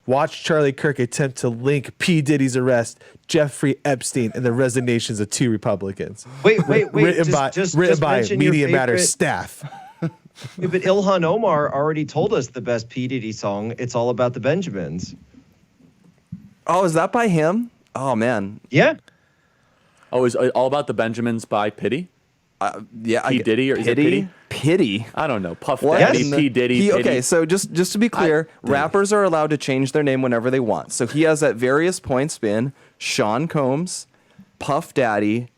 Watch Charlie Kirk attempt to link P. Diddy's arrest, Jeffrey Epstein, and the resignations of 2 Republicans. Wait. Written by Media Matters staff. Yeah, but Ilhan Omar already told us the best P. Diddy song. It's all about the Benjamins. Oh, is that by him? Oh, man. Yeah. Oh, is All About the Benjamins by Pity? Yeah. P. Diddy, or is it Pity? Pity. I don't know. Puff What? Daddy, Yes. P. Diddy, Pity. Okay, so just to be clear, rappers are allowed to change their name whenever they want. So he has at various points been Sean Combs, Puff Daddy,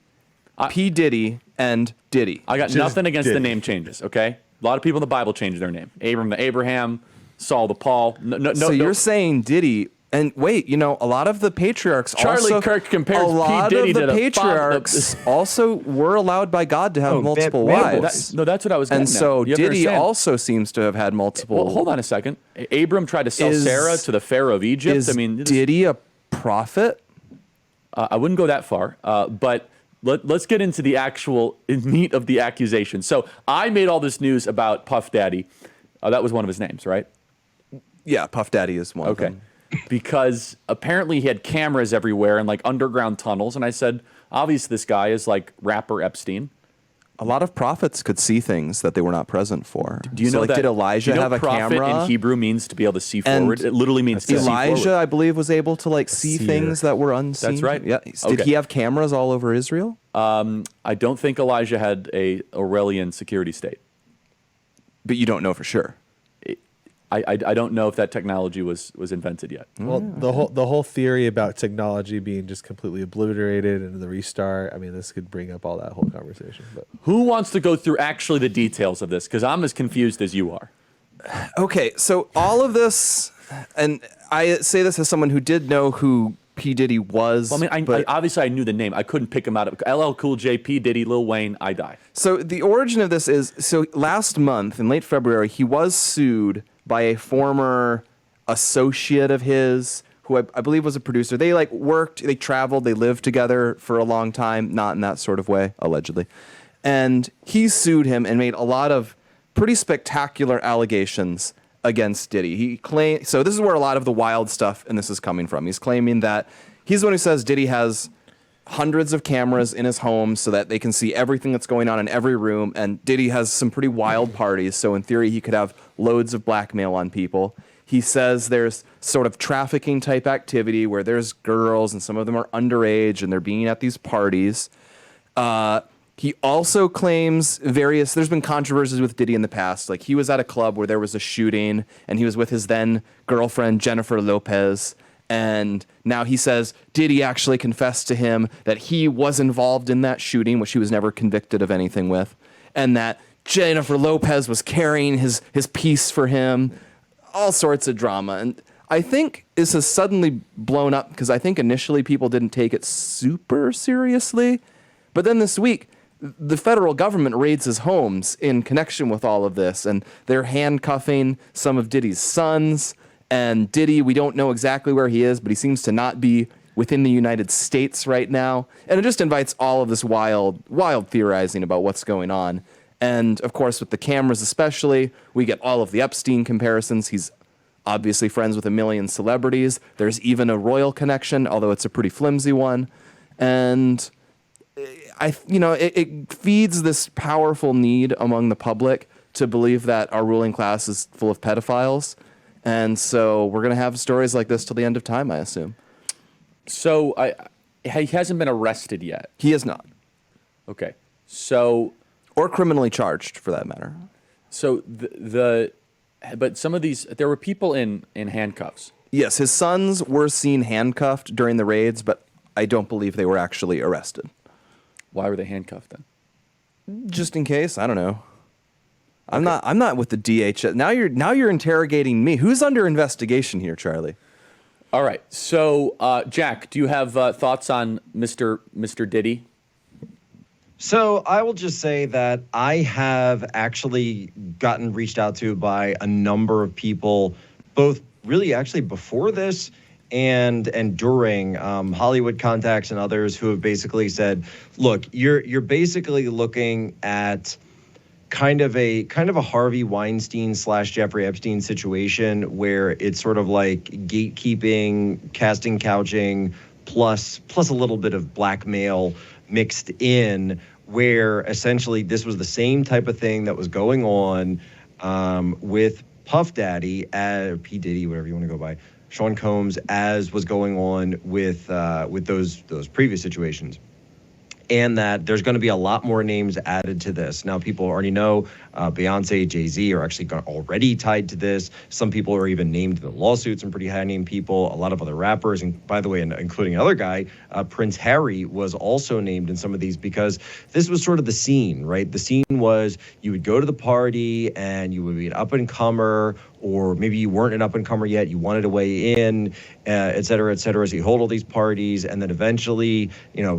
P. Diddy, and Diddy. I got Just nothing against the Diddy. name changes, okay? A lot of people in the Bible changed their name. Abram to Abraham, Saul to Paul. So you're saying Diddy, and wait, a lot of the patriarchs Charlie also, Kirk compares a lot P. Diddy of the to the patriarchs also were allowed by God to have multiple man, wives. that's what I was getting And so at. You have to Diddy understand. also seems to have had multiple. Well, hold on a second. Abram tried to sell Is- Sarah to the Pharaoh of Egypt. Is I mean, Diddy a prophet? I wouldn't go that far, but let's get into the actual meat of the accusation. So I made all this news about Puff Daddy. That was one of his names, right? Yeah, Puff Daddy is one of Okay. them. Because apparently he had cameras everywhere and like underground tunnels. And I said, obviously this guy is like rapper Epstein. A lot of prophets could see things that they were not present for. Do you know like, that? did Elijah do you know have a prophet camera? in Hebrew means to be able to see And forward. It literally means to see Elijah, forward. I believe, was able to like see Seer. things that were unseen. That's right. Yeah. Did Okay. he have cameras all over Israel? I don't think Elijah had a Aurelian security state. But you don't know for sure. I don't know if that technology was invented yet. Well, the whole theory about technology being just completely obliterated and the restart. I mean, this could bring up all that whole conversation. But Who wants to go through actually the details of this? Because I'm as confused as you are. Okay, so all of this, and I say this as someone who did know who P. Diddy was. Well, I mean, but- obviously I knew the name. I couldn't pick him out of LL Cool J, P. Diddy, Lil Wayne. I die. So the origin of this is, so last month in late February, he was sued by a former associate of his who I believe was a producer. They like worked, they traveled, they lived together for a long time, not in that sort of way, allegedly. And he sued him and made a lot of pretty spectacular allegations against Diddy. He claimed, so this is where a lot of the wild stuff and this is coming from. He's claiming that he's the one who says Diddy has hundreds of cameras in his home so that they can see everything that's going on in every room. And Diddy has some pretty wild parties. So in theory, he could have loads of blackmail on people. He says there's sort of trafficking type activity where there's girls and some of them are underage and they're being at these parties. He also claims there's been controversies with Diddy in the past. Like he was at a club where there was a shooting and he was with his then girlfriend, Jennifer Lopez. And now he says Diddy actually confessed to him that he was involved in that shooting, which he was never convicted of anything with, and that Jennifer Lopez was carrying his piece for him, all sorts of drama. And I think this has suddenly blown up because I think initially people didn't take it super seriously. But then this week, the federal government raids his homes in connection with all of this, and they're handcuffing some of Diddy's sons. And Diddy, we don't know exactly where he is, but he seems to not be within the United States right now. And it just invites all of this wild theorizing about what's going on. And of course, with the cameras especially, we get all of the Epstein comparisons. He's obviously friends with a million celebrities. There's even a royal connection, although it's a pretty flimsy one. And it feeds this powerful need among the public to believe that our ruling class is full of pedophiles. And so we're going to have stories like this till the end of time, I assume. So he hasn't been arrested yet. He is not. Okay. So Or criminally charged, for that matter. So but some of these, there were people in handcuffs. Yes, his sons were seen handcuffed during the raids, but I don't believe they were actually arrested. Why were they handcuffed then? Just in case, I don't know. I'm not with the DHS. Now you're interrogating me. Who's under investigation here, Charlie? All right. So, Jack, do you have thoughts on Mr. Diddy? So I will just say that I have actually gotten reached out to by a number of people, both really actually before this and during Hollywood contacts and others who have basically said, look, you're basically looking at kind of a Harvey Weinstein / Jeffrey Epstein situation where it's sort of like gatekeeping, casting couching, plus a little bit of blackmail mixed in, where essentially this was the same type of thing that was going on with Puff Daddy, P. Diddy, whatever you want to go by, Sean Combs, as was going on with those previous situations. And that there's going to be a lot more names added to this. Now, people already know Beyonce, Jay-Z are actually already tied to this. Some people are even named in the lawsuit, some pretty high-name people. A lot of other rappers, and by the way, including another guy, Prince Harry was also named in some of these because this was sort of the scene, right? The scene was you would go to the party and you would be an up-and-comer, or maybe you weren't an up-and-comer yet, you wanted to weigh in, et cetera, so you hold all these parties, and then eventually,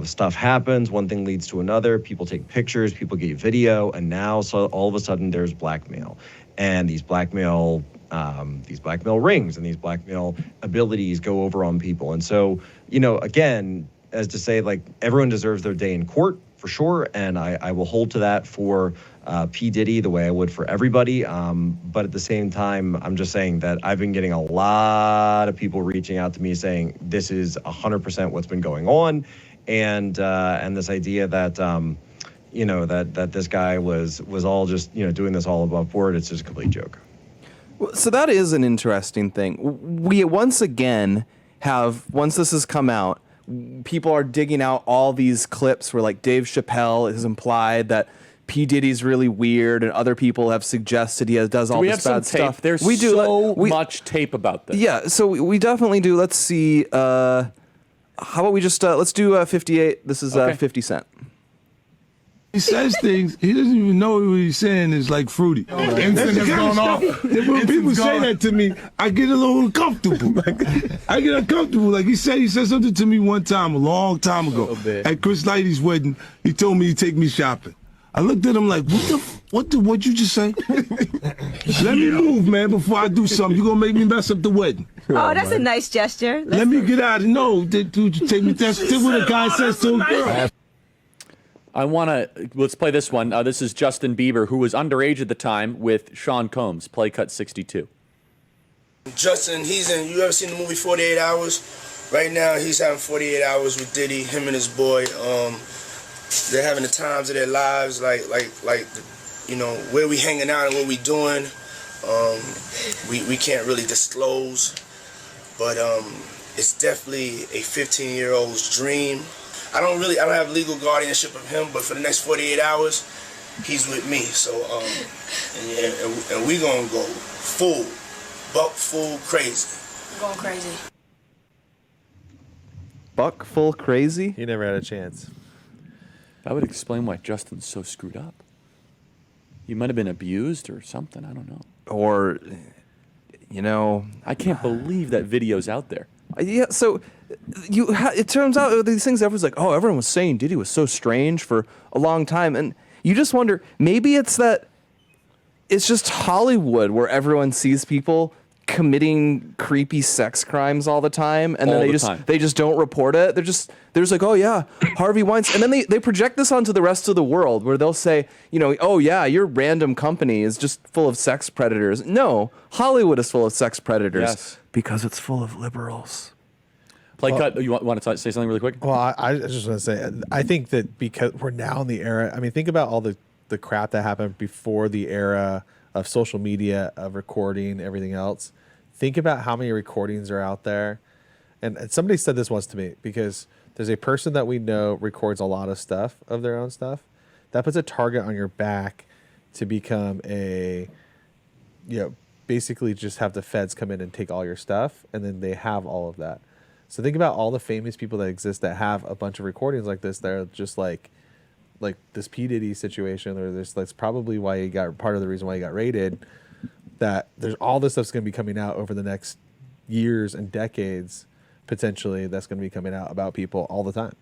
stuff happens, one thing leads to another, people take pictures, people get video, and now so all of a sudden there's blackmail. And these blackmail rings and these blackmail abilities go over on people. And so, again, as to say, like, everyone deserves their day in court, for sure, and I will hold to that for P. Diddy the way I would for everybody. But at the same time, I'm just saying that I've been getting a lot of people reaching out to me saying this is 100% what's been going on, and this idea that that this guy was all just doing this all above board. It's just a complete joke. Well, so that is an interesting thing. We once again have, once this has come out, people are digging out all these clips where, like, Dave Chappelle has implied that P. Diddy's really weird, and other people have suggested he does all this bad stuff. There's so much tape about this. Yeah, so we definitely do. Let's see. How about we just let's do 58. This is 50 Cent. He says things, he doesn't even know what he's saying is like fruity. Instant is going off. When people say that to me, I get a little uncomfortable. I get uncomfortable. Like he said something to me one time, a long time ago. At Chris Lighty's wedding, he told me he'd take me shopping. I looked at him like, what'd you just say? Let me move, man, before I do something. You're gonna make me mess up the wedding. Oh, that's a nice gesture. Let me get out of no, dude, you take me. That's what a guy says to a girl. Let's play this one. This is Justin Bieber, who was underage at the time, with Sean Combs, play cut 62. Justin, you ever seen the movie 48 Hours? Right now, he's having 48 hours with Diddy, him and his boy. They're having the times of their lives, like where we hanging out and what we doing. We can't really disclose, but it's definitely a 15-year-old's dream. I don't have legal guardianship of him, but for the next 48 hours, he's with me. So, and we gonna go full crazy. We're going crazy. Buck full crazy? He never had a chance. That would explain why Justin's so screwed up. He might have been abused or something. I don't know. Or, I can't believe that video's out there. Yeah, so it turns out these things, everyone's like, oh, everyone was saying Diddy was so strange for a long time. And you just wonder, maybe it's just Hollywood where everyone sees people committing creepy sex crimes all the time, and then they just don't report it. They're just like, oh yeah, Harvey Weinstein, and then they project this onto the rest of the world, where they'll say, oh yeah, your random company is just full of sex predators. No, Hollywood is full of sex predators because it's full of liberals. Cut. You want to say something really quick? Well, I just want to say, I think that because we're now in the era. I mean, think about all the crap that happened before the era of social media, of recording, everything else. Think about how many recordings are out there. And somebody said this once to me, because there's a person that we know records a lot of stuff, of their own stuff. That puts a target on your back to become basically just have the feds come in and take all your stuff, and then they have all of that. So think about all the famous people that exist that have a bunch of recordings like this. They're just like this P. Diddy situation, or that's probably why he got, part of the reason why he got raided. That there's all this stuff's going to be coming out over the next years and decades, potentially, that's going to be coming out about people all the time.